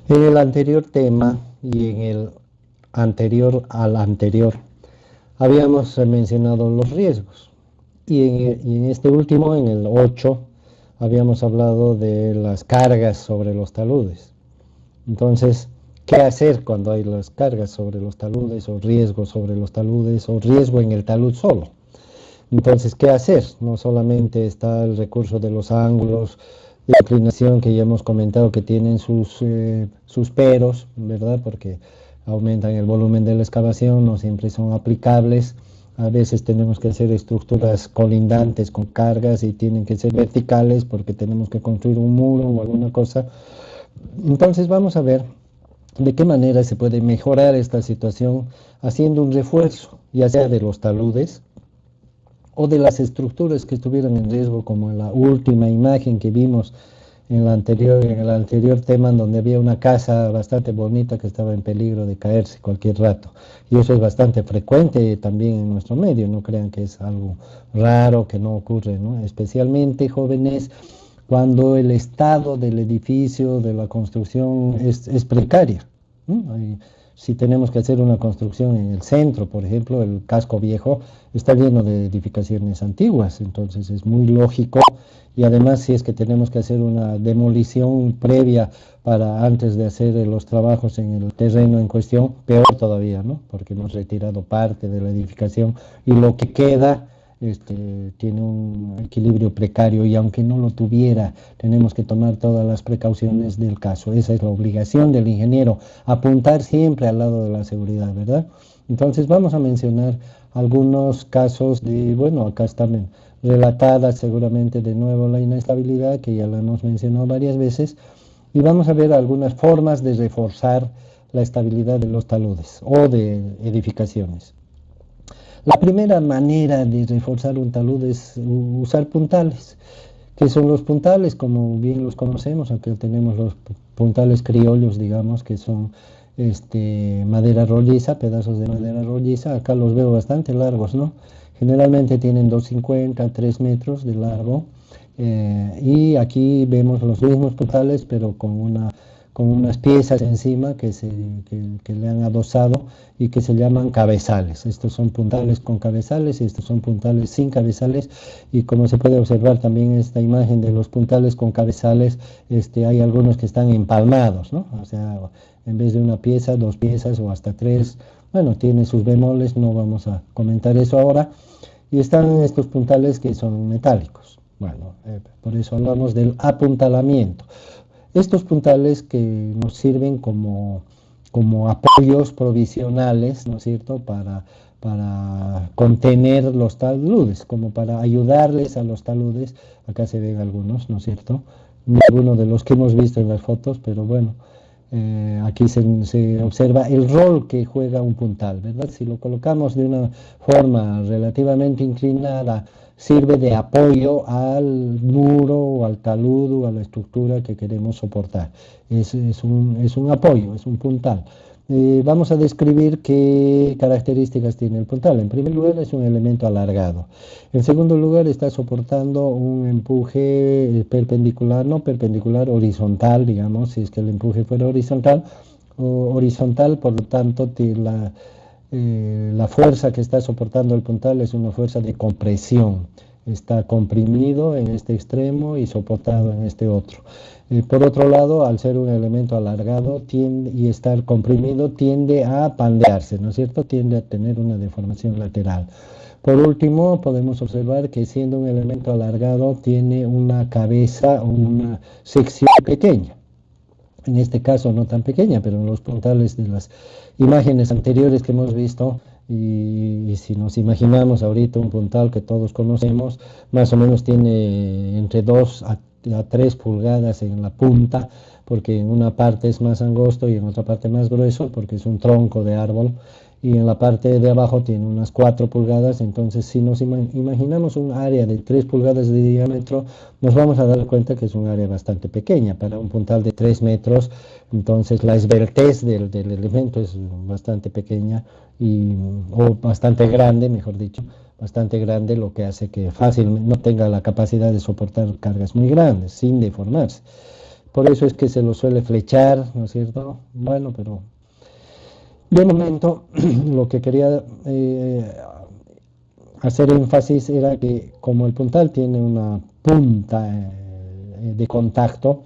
En el anterior tema y en el anterior al anterior habíamos mencionado los riesgos y en este último, en el 8, habíamos hablado de las cargas sobre los taludes. Entonces, ¿qué hacer cuando hay las cargas sobre los taludes o riesgo sobre los taludes o riesgo en el talud solo? Entonces, ¿qué hacer? No solamente está el recurso de los ángulos de inclinación que ya hemos comentado que tienen sus peros, ¿verdad? Porque aumentan el volumen de la excavación, no siempre son aplicables. A veces tenemos que hacer estructuras colindantes con cargas y tienen que ser verticales porque tenemos que construir un muro o alguna cosa. Entonces vamos a ver de qué manera se puede mejorar esta situación haciendo un refuerzo, ya sea de los taludes o de las estructuras que estuvieron en riesgo, como en la última imagen que vimos en el anterior tema, en donde había una casa bastante bonita que estaba en peligro de caerse cualquier rato. Y eso es bastante frecuente también en nuestro medio, no crean que es algo raro, que no ocurre, ¿no? Especialmente, jóvenes, cuando el estado del edificio, de la construcción es precaria, ¿no? Si tenemos que hacer una construcción en el centro, por ejemplo, el casco viejo está lleno de edificaciones antiguas, entonces es muy lógico. Y además, si es que tenemos que hacer una demolición previa para antes de hacer los trabajos en el terreno en cuestión, peor todavía, ¿no? Porque hemos retirado parte de la edificación y lo que queda tiene un equilibrio precario, y aunque no lo tuviera, tenemos que tomar todas las precauciones del caso. Esa es la obligación del ingeniero, apuntar siempre al lado de la seguridad, ¿verdad? Entonces vamos a mencionar algunos casos de, bueno, acá está relatada seguramente de nuevo la inestabilidad, que ya la hemos mencionado varias veces, y vamos a ver algunas formas de reforzar la estabilidad de los taludes o de edificaciones. La primera manera de reforzar un talud es usar puntales. ¿Qué son los puntales? Como bien los conocemos, aquí tenemos los puntales criollos, digamos, que son madera rolliza, pedazos de madera rolliza. Acá los veo bastante largos, ¿no? Generalmente tienen 2,50, 3 metros de largo. Y aquí vemos los mismos puntales, pero con unas piezas encima que le han adosado y que se llaman cabezales. Estos son puntales con cabezales y estos son puntales sin cabezales, y como se puede observar también en esta imagen de los puntales con cabezales, hay algunos que están empalmados, ¿no? O sea, en vez de una pieza, dos piezas o hasta tres. Bueno, tiene sus bemoles, no vamos a comentar eso ahora. Y están estos puntales que son metálicos. Bueno, por eso hablamos del apuntalamiento. Estos puntales que nos sirven como apoyos provisionales, ¿no es cierto?, para contener los taludes, como para ayudarles a los taludes. Acá se ven algunos, ¿no es cierto?, ninguno de los que hemos visto en las fotos, pero bueno, aquí se observa el rol que juega un puntal, ¿verdad? Si lo colocamos de una forma relativamente inclinada, sirve de apoyo al muro o al talud o a la estructura que queremos soportar. Es un apoyo, es un puntal. Vamos a describir qué características tiene el puntal. En primer lugar, es un elemento alargado. En segundo lugar, está soportando un empuje perpendicular, no perpendicular, horizontal, digamos, si es que el empuje fuera horizontal, por lo tanto, la fuerza que está soportando el puntal es una fuerza de compresión. Está comprimido en este extremo y soportado en este otro. Por otro lado, al ser un elemento alargado y estar comprimido, tiende a pandearse, ¿no es cierto? Tiende a tener una deformación lateral. Por último, podemos observar que siendo un elemento alargado, tiene una cabeza o una sección pequeña. En este caso no tan pequeña, pero en los puntales de las imágenes anteriores que hemos visto, y si nos imaginamos ahorita un puntal que todos conocemos, más o menos tiene entre 2 a 3 pulgadas en la punta, porque en una parte es más angosto y en otra parte más grueso, porque es un tronco de árbol, y en la parte de abajo tiene unas 4 pulgadas. Entonces, si nos imaginamos un área de 3 pulgadas de diámetro, nos vamos a dar cuenta que es un área bastante pequeña para un puntal de 3 metros. Entonces, la esbeltez del elemento es bastante pequeña, o bastante grande, mejor dicho, bastante grande, lo que hace que fácilmente no tenga la capacidad de soportar cargas muy grandes sin deformarse. por eso es que se lo suele flechar, ¿no es cierto? Bueno, pero de momento lo que quería hacer énfasis era que como el puntal tiene una punta de contacto,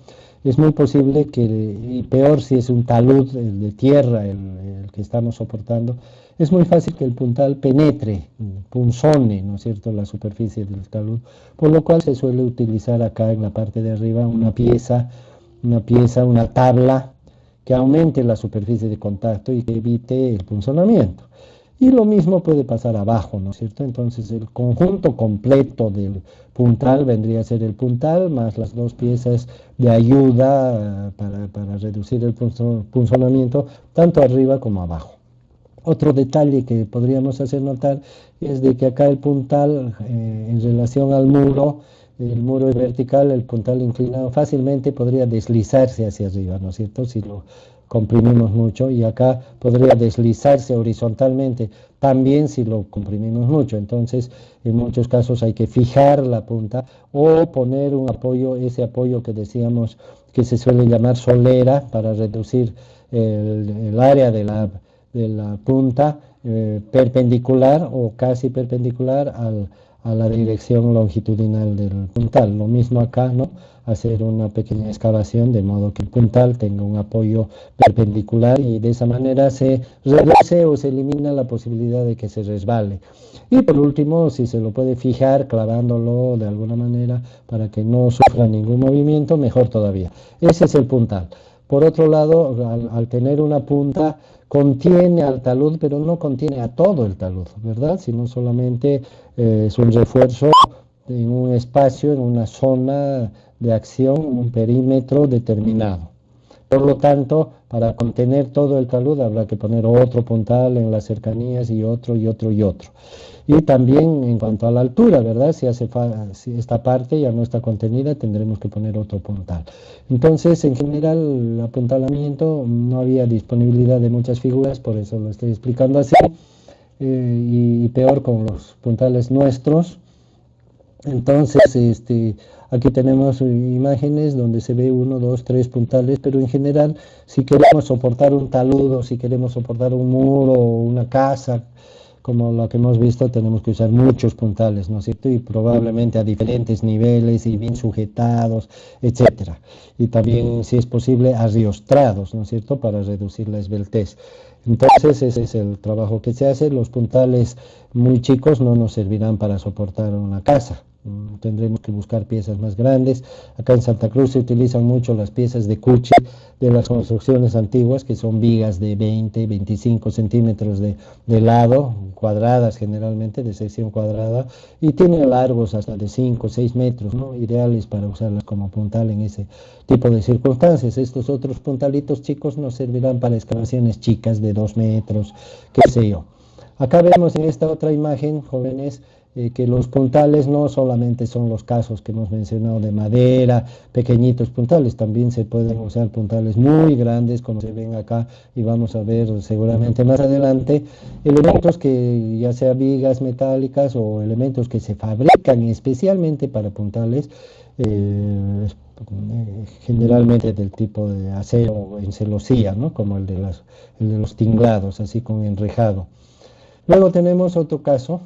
es muy posible que, y peor si es un talud el de tierra, el que estamos soportando, es muy fácil que el puntal penetre, punzone, ¿no es cierto?, la superficie del talud, por lo cual se suele utilizar acá en la parte de arriba una tabla que aumente la superficie de contacto y que evite el punzonamiento. Y lo mismo puede pasar abajo, ¿no es cierto? Entonces el conjunto completo del puntal vendría a ser el puntal más las dos piezas de ayuda para reducir el punzonamiento tanto arriba como abajo. Otro detalle que podríamos hacer notar es de que acá el puntal en relación al muro, el muro es vertical, el puntal inclinado fácilmente podría deslizarse hacia arriba, ¿no es cierto? Si lo comprimimos mucho, y acá podría deslizarse horizontalmente también si lo comprimimos mucho. Entonces en muchos casos hay que fijar la punta o poner un apoyo, ese apoyo que decíamos que se suele llamar solera para reducir el área de la punta perpendicular o casi perpendicular a la dirección longitudinal del puntal. Lo mismo acá, ¿no? Hacer una pequeña excavación de modo que el puntal tenga un apoyo perpendicular y de esa manera se reduce o se elimina la posibilidad de que se resbale. Y por último, si se lo puede fijar clavándolo de alguna manera para que no sufra ningún movimiento, mejor todavía. Ese es el puntal. Por otro lado, al tener una punta, contiene al talud, pero no contiene a todo el talud, ¿verdad? Sino solamente es un refuerzo en un espacio, en una zona de acción, un perímetro determinado. Por lo tanto, para contener todo el talud habrá que poner otro puntal en las cercanías y otro y otro y otro. Y también en cuanto a la altura, ¿verdad? Si esta parte ya no está contenida, tendremos que poner otro puntal. Entonces, en general, el apuntalamiento no había disponibilidad de muchas figuras, por eso lo estoy explicando así, y peor con los puntales nuestros. Entonces, aquí tenemos imágenes donde se ve uno, dos, tres puntales, pero en general, si queremos soportar un taludo, si queremos soportar un muro o una casa, como lo que hemos visto, tenemos que usar muchos puntales, ¿no es cierto? Y probablemente a diferentes niveles y bien sujetados, etcétera. Y también, si es posible, arriostrados, ¿no es cierto?, para reducir la esbeltez. Entonces, ese es el trabajo que se hace. Los puntales muy chicos no nos servirán para soportar una casa. Tendremos que buscar piezas más grandes. Acá en Santa Cruz se utilizan mucho las piezas de cuchi de las construcciones antiguas, que son vigas de 20, 25 centímetros de lado, cuadradas generalmente, de sección cuadrada, y tienen largos hasta de 5 o 6 metros, ¿no? Ideales para usarlas como puntal en ese tipo de circunstancias. Estos otros puntalitos chicos nos servirán para excavaciones chicas de 2 metros, qué sé yo. Acá vemos en esta otra imagen, jóvenes, que los puntales no solamente son los casos que hemos mencionado de madera, pequeñitos puntales, también se pueden usar puntales muy grandes, como se ven acá, y vamos a ver seguramente más adelante, elementos que ya sea vigas metálicas o elementos que se fabrican especialmente para puntales, generalmente del tipo de acero en celosía, ¿no? Como el de los tinglados, así con enrejado. Luego tenemos otro caso,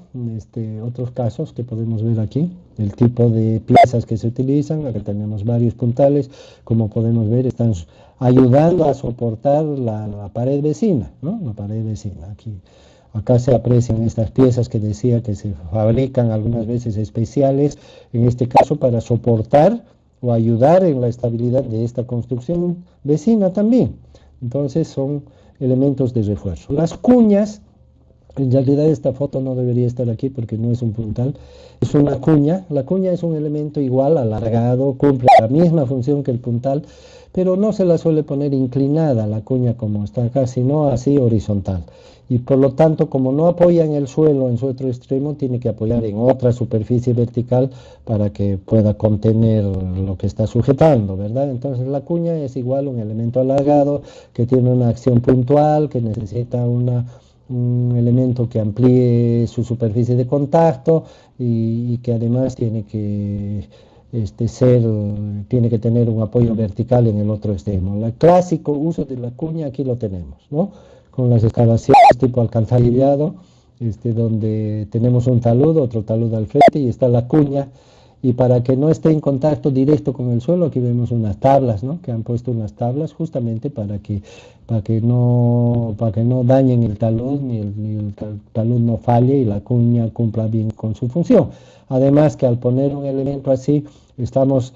otros casos que podemos ver aquí, el tipo de piezas que se utilizan. Acá tenemos varios puntales, como podemos ver, están ayudando a soportar la pared vecina, ¿no? La pared vecina. Acá se aprecian estas piezas que decía que se fabrican algunas veces especiales, en este caso para soportar o ayudar en la estabilidad de esta construcción vecina también. Entonces son elementos de refuerzo. Las cuñas. En realidad esta foto no debería estar aquí porque no es un puntal, es una cuña. La cuña es un elemento igual, alargado, cumple la misma función que el puntal, pero no se la suele poner inclinada la cuña como está acá, sino así horizontal. Y por lo tanto, como no apoya en el suelo en su otro extremo, tiene que apoyar en otra superficie vertical para que pueda contener lo que está sujetando, ¿verdad? Entonces la cuña es igual un elemento alargado que tiene una acción puntual, que necesita un elemento que amplíe su superficie de contacto y que además tiene que tiene que tener un apoyo vertical en el otro extremo. El clásico uso de la cuña aquí lo tenemos, ¿no? Con las excavaciones tipo alcantarillado, donde tenemos un talud, otro talud al frente y está la cuña. Y para que no esté en contacto directo con el suelo, aquí vemos unas tablas, ¿no? Que han puesto unas tablas justamente para que no dañen el talud, ni el talud no falle y la cuña cumpla bien con su función. Además que al poner un elemento así, estamos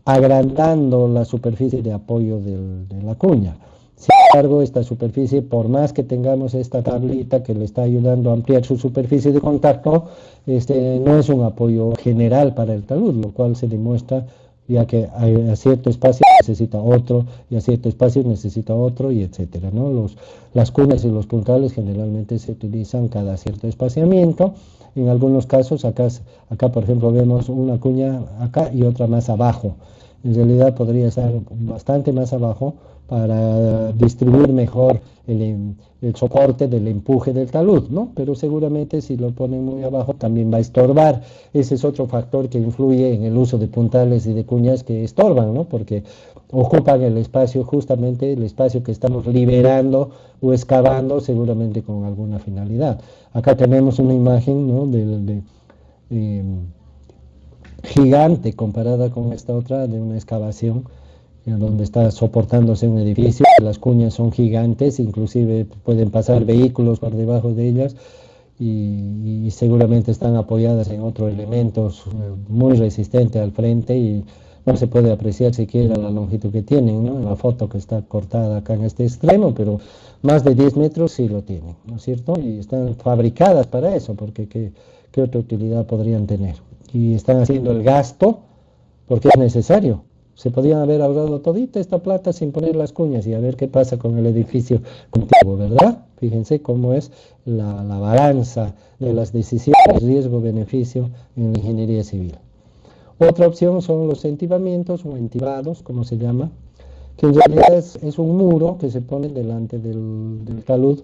agrandando la superficie de apoyo de la cuña. Sin embargo, esta superficie, por más que tengamos esta tablita que le está ayudando a ampliar su superficie de contacto, no es un apoyo general para el talud, lo cual se demuestra ya que a cierto espacio necesita otro, y a cierto espacio necesita otro, y etcétera, ¿no? Las cuñas y los puntales generalmente se utilizan cada cierto espaciamiento. En algunos casos, acá por ejemplo vemos una cuña acá y otra más abajo. En realidad podría estar bastante más abajo para distribuir mejor el soporte del empuje del talud, ¿no? Pero seguramente si lo ponen muy abajo también va a estorbar. Ese es otro factor que influye en el uso de puntales y de cuñas que estorban, ¿no? Porque ocupan el espacio, justamente el espacio que estamos liberando o excavando, seguramente con alguna finalidad. Acá tenemos una imagen, ¿no? Gigante comparada con esta otra de una excavación donde está soportándose un edificio. Las cuñas son gigantes, inclusive pueden pasar vehículos por debajo de ellas y seguramente están apoyadas en otros elementos muy resistentes al frente y no se puede apreciar siquiera la longitud que tienen, ¿no? En la foto que está cortada acá en este extremo, pero más de 10 metros sí lo tienen, ¿no es cierto? Y están fabricadas para eso, porque ¿qué otra utilidad podrían tener? Y están haciendo el gasto porque es necesario. Se podían haber ahorrado todita esta plata sin poner las cuñas y a ver qué pasa con el edificio contiguo, ¿verdad? Fíjense cómo es la balanza de las decisiones riesgo-beneficio en la ingeniería civil. Otra opción son los entibamientos o entibados, como se llama, que en realidad es un muro que se pone delante del talud,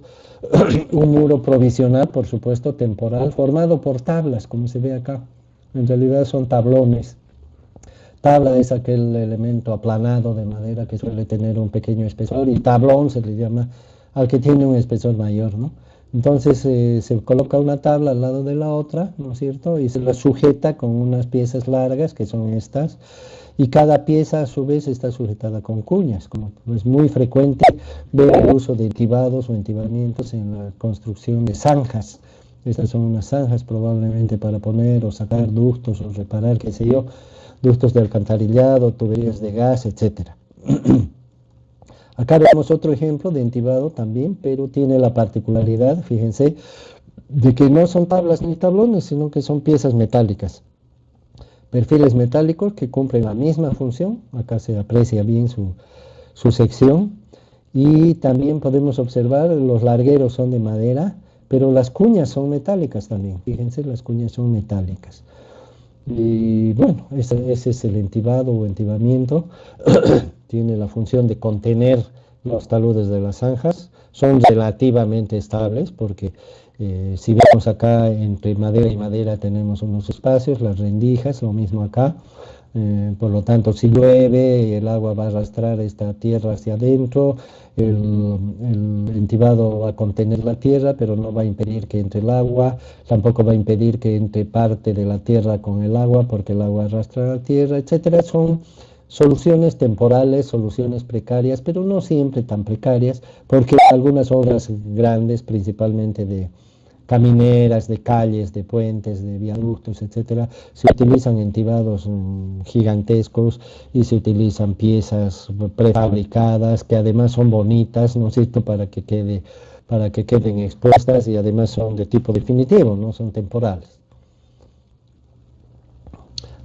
un muro provisional, por supuesto, temporal, formado por tablas, como se ve acá. En realidad son tablones. Tabla es aquel elemento aplanado de madera que suele tener un pequeño espesor y tablón se le llama al que tiene un espesor mayor, ¿no? Entonces se coloca una tabla al lado de la otra, ¿no es cierto? Y se la sujeta con unas piezas largas que son estas y cada pieza a su vez está sujetada con cuñas, como es muy frecuente ver el uso de entibados o entibamientos en la construcción de zanjas. Estas son unas zanjas probablemente para poner o sacar ductos o reparar, qué sé yo, ductos de alcantarillado, tuberías de gas, etcétera. Acá vemos otro ejemplo de entibado también, pero tiene la particularidad, fíjense, de que no son tablas ni tablones, sino que son piezas metálicas. Perfiles metálicos que cumplen la misma función, acá se aprecia bien su sección, y también podemos observar los largueros son de madera, pero las cuñas son metálicas también, fíjense, las cuñas son metálicas. Y bueno, ese es el entibado o entibamiento. Tiene la función de contener los taludes de las zanjas. Son relativamente estables porque si vemos acá entre madera y madera tenemos unos espacios, las rendijas, lo mismo acá. Por lo tanto, si llueve, el agua va a arrastrar esta tierra hacia adentro, el entibado va a contener la tierra, pero no va a impedir que entre el agua, tampoco va a impedir que entre parte de la tierra con el agua, porque el agua arrastra la tierra, etcétera. Son soluciones temporales, soluciones precarias, pero no siempre tan precarias, porque algunas obras grandes, principalmente de camineras, de calles, de puentes, de viaductos, etcétera, se utilizan entibados gigantescos y se utilizan piezas prefabricadas que además son bonitas, ¿no es cierto?, para que queden expuestas y además son de tipo definitivo, no son temporales.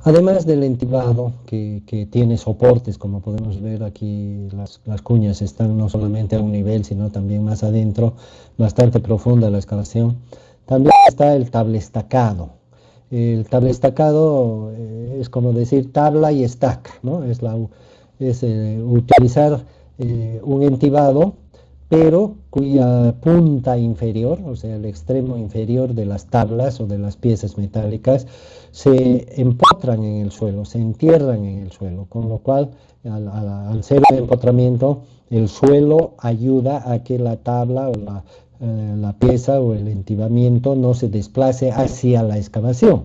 Además del entibado que tiene soportes, como podemos ver aquí, las cuñas están no solamente a un nivel, sino también más adentro, bastante profunda la excavación. También está el tablestacado. El tablestacado es como decir tabla y estaca, ¿no? Es utilizar un entibado pero cuya punta inferior, o sea, el extremo inferior de las tablas o de las piezas metálicas, se empotran en el suelo, se entierran en el suelo, con lo cual, al ser el empotramiento, el suelo ayuda a que la tabla o la pieza o el entibamiento no se desplace hacia la excavación.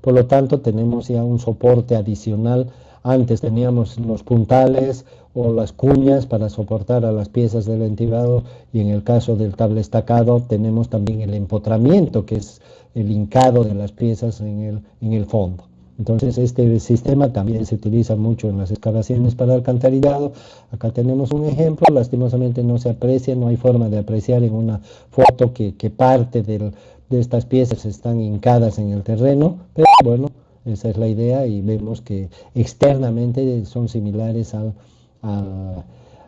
Por lo tanto, tenemos ya un soporte adicional. Antes teníamos los puntales o las cuñas para soportar a las piezas del entibado, y en el caso del cable estacado tenemos también el empotramiento, que es el hincado de las piezas en el fondo. Entonces este sistema también se utiliza mucho en las excavaciones para alcantarillado. Acá tenemos un ejemplo, lastimosamente no se aprecia, no hay forma de apreciar en una foto que parte de estas piezas están hincadas en el terreno, pero bueno, esa es la idea, y vemos que externamente son similares al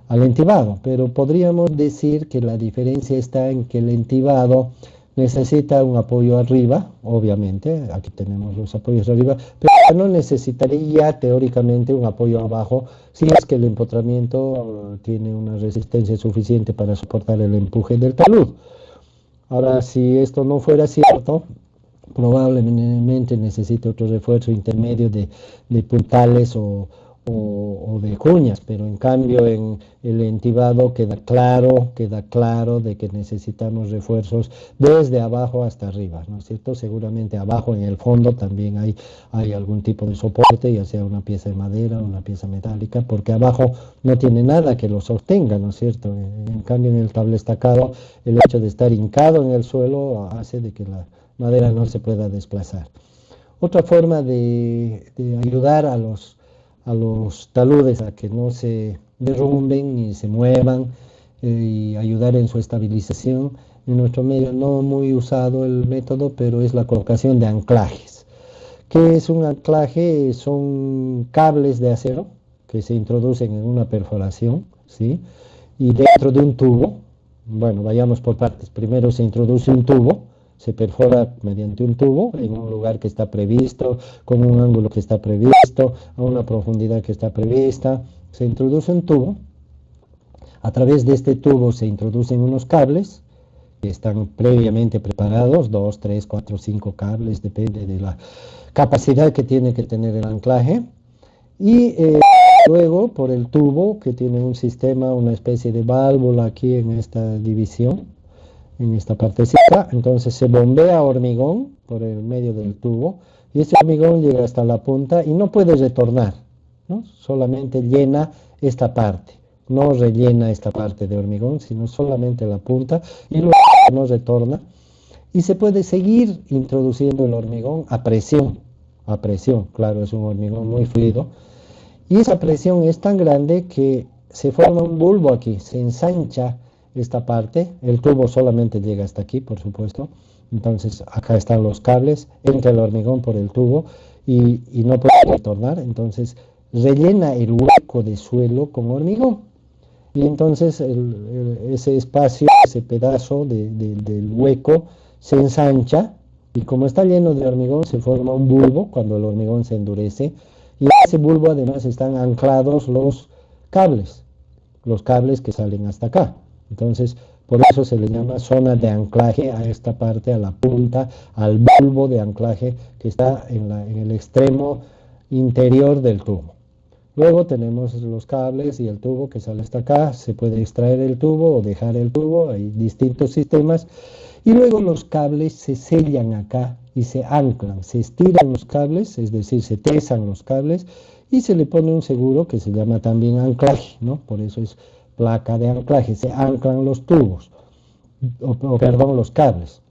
entibado, pero podríamos decir que la diferencia está en que el entibado necesita un apoyo arriba, obviamente, aquí tenemos los apoyos arriba, pero no necesitaría teóricamente un apoyo abajo si es que el empotramiento tiene una resistencia suficiente para soportar el empuje del talud. Ahora, si esto no fuera cierto, probablemente necesite otro refuerzo intermedio de puntales o de cuñas, pero en cambio en el entibado queda claro de que necesitamos refuerzos desde abajo hasta arriba, ¿no es cierto? Seguramente abajo en el fondo también hay algún tipo de soporte, ya sea una pieza de madera o una pieza metálica, porque abajo no tiene nada que lo sostenga, ¿no es cierto? En cambio en el cable estacado, el hecho de estar hincado en el suelo hace de que la madera no se pueda desplazar. Otra forma de ayudar a los taludes a que no se derrumben ni se muevan, y ayudar en su estabilización. En nuestro medio no muy usado el método, pero es la colocación de anclajes. ¿Qué es un anclaje? Son cables de acero que se introducen en una perforación, ¿sí? Y dentro de un tubo, bueno, vayamos por partes. Primero se introduce un tubo, se perfora mediante un tubo en un lugar que está previsto, con un ángulo que está previsto, a una profundidad que está prevista. Se introduce un tubo. A través de este tubo se introducen unos cables que están previamente preparados, 2, 3, 4, 5 cables, depende de la capacidad que tiene que tener el anclaje. Y luego por el tubo, que tiene un sistema, una especie de válvula aquí en esta división, en esta partecita, entonces se bombea hormigón por el medio del tubo, y ese hormigón llega hasta la punta y no puede retornar, ¿no? Solamente llena esta parte, no rellena esta parte de hormigón, sino solamente la punta, y luego no retorna, y se puede seguir introduciendo el hormigón a presión, claro, es un hormigón muy fluido, y esa presión es tan grande que se forma un bulbo aquí, se ensancha esta parte, el tubo solamente llega hasta aquí, por supuesto, entonces acá están los cables, entra el hormigón por el tubo y no puede retornar, entonces rellena el hueco de suelo con hormigón, y entonces ese espacio, ese pedazo del hueco se ensancha, y como está lleno de hormigón se forma un bulbo cuando el hormigón se endurece, y a ese bulbo además están anclados los cables que salen hasta acá. Entonces, por eso se le llama zona de anclaje a esta parte, a la punta, al bulbo de anclaje que está en el extremo interior del tubo. Luego tenemos los cables y el tubo que sale hasta acá, se puede extraer el tubo o dejar el tubo, hay distintos sistemas, y luego los cables se sellan acá y se anclan, se estiran los cables, es decir, se tesan los cables y se le pone un seguro que se llama también anclaje, ¿no? Por eso es placa de anclaje, se anclan los tubos, perdón, los cables.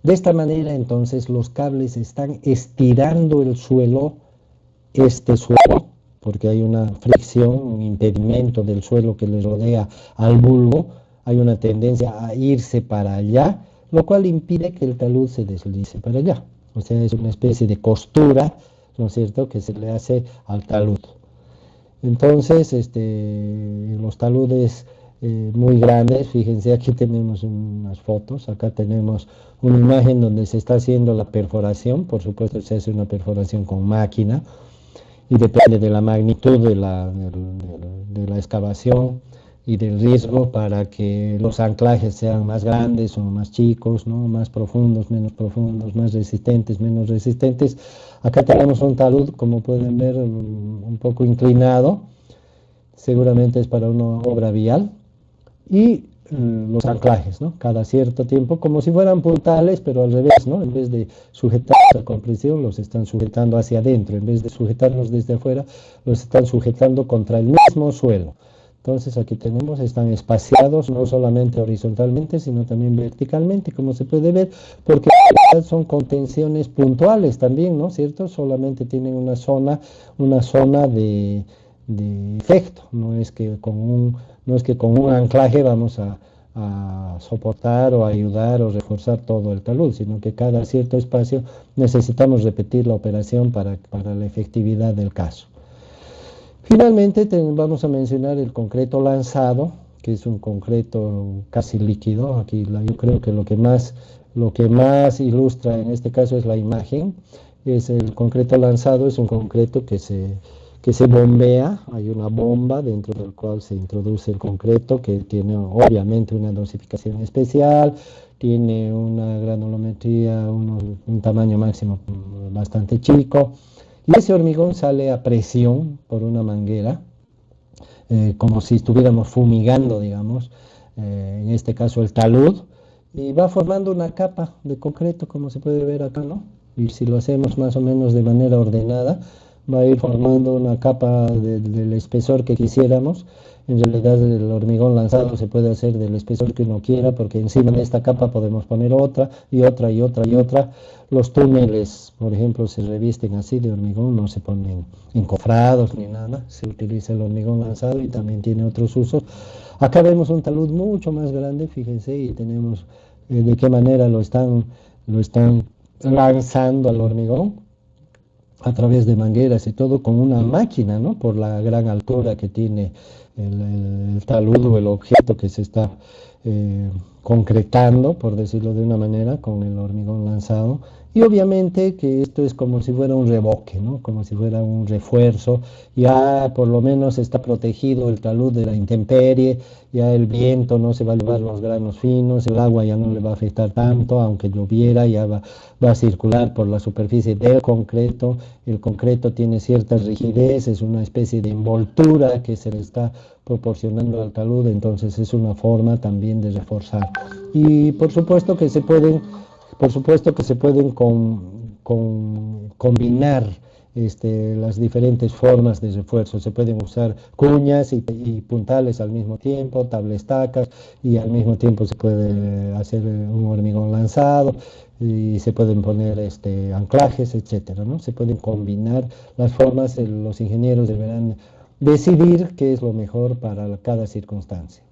De esta manera entonces los cables están estirando el suelo, este suelo, porque hay una fricción, un impedimento del suelo que le rodea al bulbo, hay una tendencia a irse para allá, lo cual impide que el talud se deslice para allá. O sea, es una especie de costura, ¿no es cierto?, que se le hace al talud. Entonces, los taludes muy grandes, fíjense, aquí tenemos unas fotos, acá tenemos una imagen donde se está haciendo la perforación, por supuesto se hace una perforación con máquina, y depende de la magnitud de la excavación y del riesgo para que los anclajes sean más grandes o más chicos, ¿no? Más profundos, más resistentes, menos resistentes. Acá tenemos un talud, como pueden ver, un poco inclinado, seguramente es para una obra vial, y los anclajes, ¿no? Cada cierto tiempo, como si fueran puntales, pero al revés, ¿no? En vez de sujetar a compresión, los están sujetando hacia adentro, en vez de sujetarlos desde afuera, los están sujetando contra el mismo suelo. Entonces aquí tenemos, están espaciados no solamente horizontalmente, sino también verticalmente, como se puede ver, porque son contenciones puntuales también, ¿no? ¿Cierto? Solamente tienen una zona de efecto, no es que con un anclaje vamos a soportar o ayudar o reforzar todo el talud, sino que cada cierto espacio necesitamos repetir la operación para la efectividad del caso. Finalmente vamos a mencionar el concreto lanzado, que es un concreto casi líquido. Aquí yo creo que lo que más ilustra en este caso es la imagen. Es el concreto lanzado, es un concreto que se bombea, hay una bomba dentro del cual se introduce el concreto, que tiene obviamente una dosificación especial, tiene una granulometría, un tamaño máximo bastante chico, y ese hormigón sale a presión por una manguera, como si estuviéramos fumigando, digamos, en este caso el talud, y va formando una capa de concreto, como se puede ver acá, ¿no? Y si lo hacemos más o menos de manera ordenada, va a ir formando una capa del espesor que quisiéramos. En realidad el hormigón lanzado se puede hacer del espesor que uno quiera, porque encima de esta capa podemos poner otra y otra y otra y otra. Los túneles, por ejemplo, se revisten así de hormigón, no se ponen encofrados ni nada, se utiliza el hormigón lanzado y también tiene otros usos. Acá vemos un talud mucho más grande, fíjense, y tenemos de qué manera lo están lanzando al hormigón a través de mangueras y todo con una máquina, ¿no? Por la gran altura que tiene el talud o el objeto que se está concretando, por decirlo de una manera, con el hormigón lanzado. Y obviamente que esto es como si fuera un revoque, ¿no? Como si fuera un refuerzo. Ya por lo menos está protegido el talud de la intemperie, ya el viento no se va a llevar los granos finos, el agua ya no le va a afectar tanto, aunque lloviera, ya va a circular por la superficie del concreto. El concreto tiene cierta rigidez, es una especie de envoltura que se le está proporcionando al talud, entonces es una forma también de reforzar. Y por supuesto que se pueden combinar las diferentes formas de refuerzo. Se pueden usar cuñas y puntales al mismo tiempo, tablestacas, y al mismo tiempo se puede hacer un hormigón lanzado, y se pueden poner anclajes, etcétera, ¿no? Se pueden combinar las formas, los ingenieros deberán decidir qué es lo mejor para cada circunstancia.